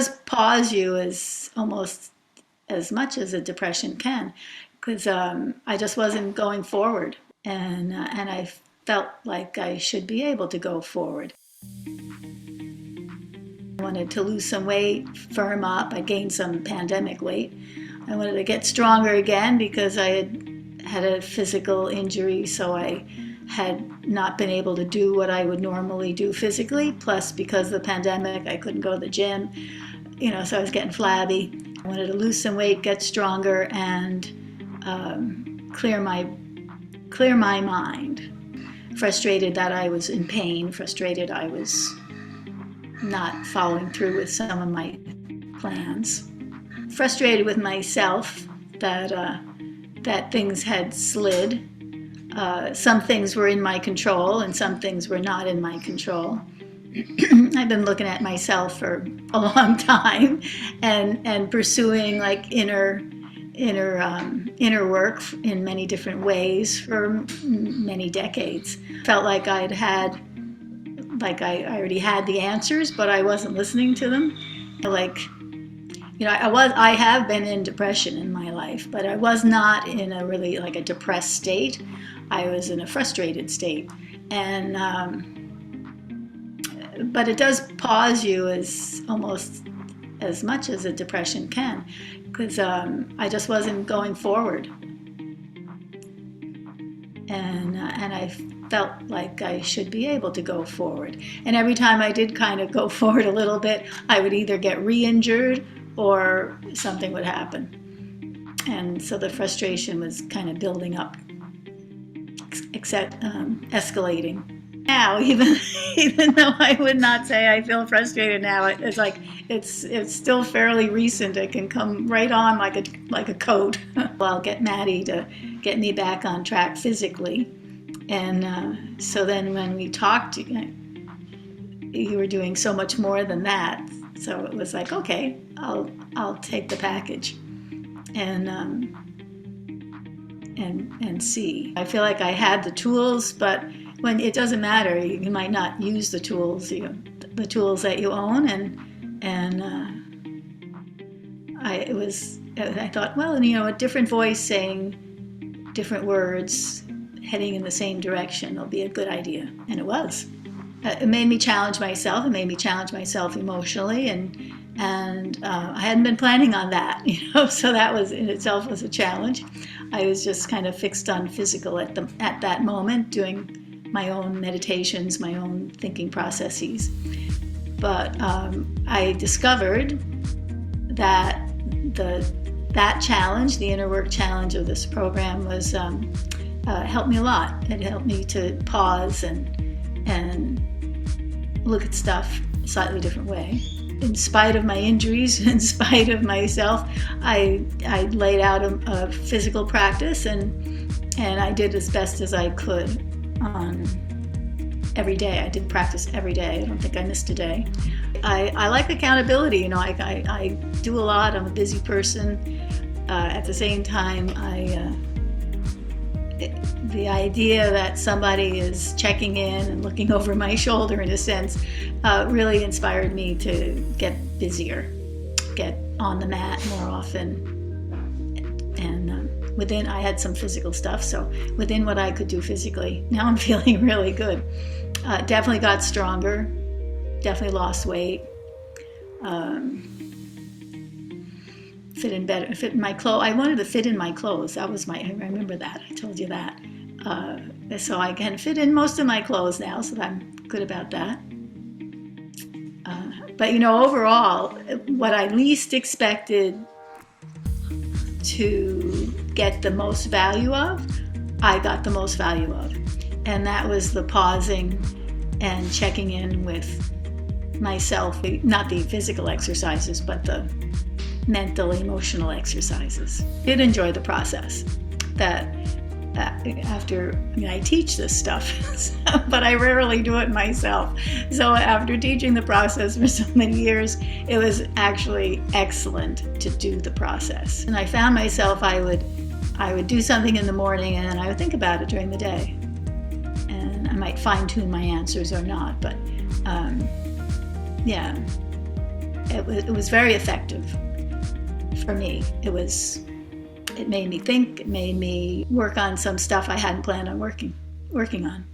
does pause you as almost as much as a depression can, because I just wasn't going forward, and I felt like I should be able to go forward. I wanted to lose some weight, firm up. I gained some pandemic weight. I wanted to get stronger again because I had a physical injury, so I had not been able to do what I would normally do physically. Plus, because of the pandemic, I couldn't go to the gym, so I was getting flabby. I wanted to lose some weight, get stronger, and clear my mind. Frustrated that I was in pain, frustrated I was not following through with some of my plans. Frustrated with myself that things had slid. Some things were in my control and some things were not in my control. I've been looking at myself for a long time and pursuing like inner work in many different ways for many decades. Felt like I already had the answers, but I wasn't listening to them. I have been in depression in my life, but I was not in a really like a depressed state. I was in a frustrated state, and but it does pause you as almost as much as a depression can, because I just wasn't going forward, and I felt like I should be able to go forward. And every time I did kind of go forward a little bit, I would either get re-injured or something would happen. And so the frustration was kind of building up, escalating. Now, even though I would not say I feel frustrated now, it's like it's still fairly recent. It can come right on like a coat. I'll get Maddie to get me back on track physically, and so then when we talked, you were doing so much more than that. So it was like, okay, I'll take the package, and see. I feel like I had the tools, but when it doesn't matter, you might not use the tools, the tools that you own, and I thought, well, a different voice saying different words, heading in the same direction will be a good idea, and it was. It made me challenge myself. It made me challenge myself emotionally, and I hadn't been planning on that, so that was in itself was a challenge. I was just kind of fixed on physical at that moment, doing my own meditations, my own thinking processes. But I discovered that that challenge, the inner work challenge of this program, was helped me a lot. It helped me to pause and look at stuff a slightly different way. In spite of my injuries, in spite of myself, I laid out a physical practice, and I did as best as I could on every day. I did practice every day. I don't think I missed a day. I like accountability. I do a lot. I'm a busy person. At the same time, the idea that somebody is checking in and looking over my shoulder, in a sense, really inspired me to get busier, get on the mat more often. And I had some physical stuff, so within what I could do physically, now I'm feeling really good. Definitely got stronger, definitely lost weight. Fit in better, fit in my clothes. I wanted to fit in my clothes. I remember that. I told you that. So I can fit in most of my clothes now, so I'm good about that. But overall, what I least expected to get the most value of, I got the most value of. And that was the pausing and checking in with myself, not the physical exercises, but the mental, emotional exercises. I did enjoy the process. I teach this stuff, but I rarely do it myself. So after teaching the process for so many years, it was actually excellent to do the process. And I found myself, I would do something in the morning, and then I would think about it during the day. And I might fine-tune my answers or not, but yeah. it was very effective for me. It made me think. It made me work on some stuff I hadn't planned on working on.